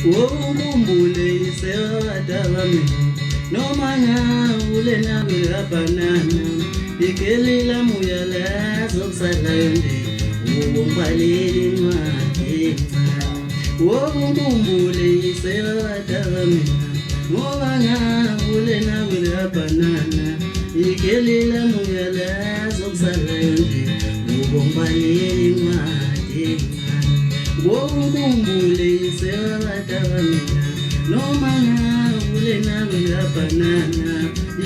ukhumbule isekade mina noma ngavule nami labanana igeli lami uyalazi okusalayo nje ubombaleli incwadi ukhumbule isekade mina ngoba ngavule nami labanana igeli lami uyalazi okusalayo nje ubombaleli incwadi ukhumbule isekade mina noma ngavule nami labanana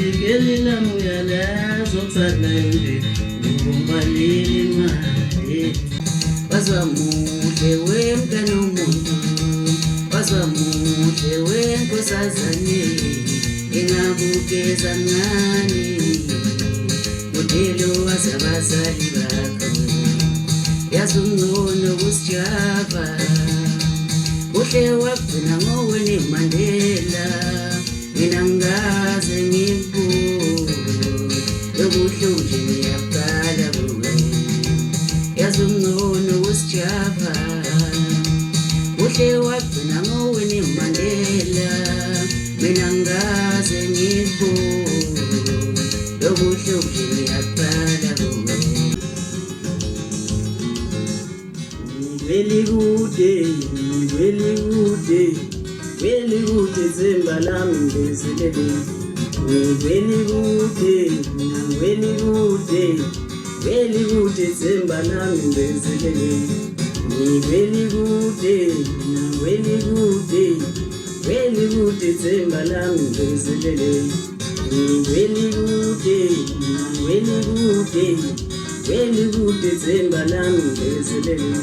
igeli lami uyalazi okusalayo nje ubombaleli incwadi Wazwa muhle wemngane womuntu Wazwa muhle wenkosazane engabukeza mncane modelo wazabazali bakho yazi ungcono kusijava uhle wagcina ngoweni Mandela mina ngaze ngimbuke yobuhle nje ngiyaqala kuwe yazi ungcono kusijava uhle wagcina ngoweni Mandela mina ngaze ngimbuke yobuhle nje ngiyaqala kuwe Really good, Zimba lami ngezelele. Really good, Zimba lami ngezelele. Really good, Zimba lami ngezelele. Really good, Zimba lami ngezelele.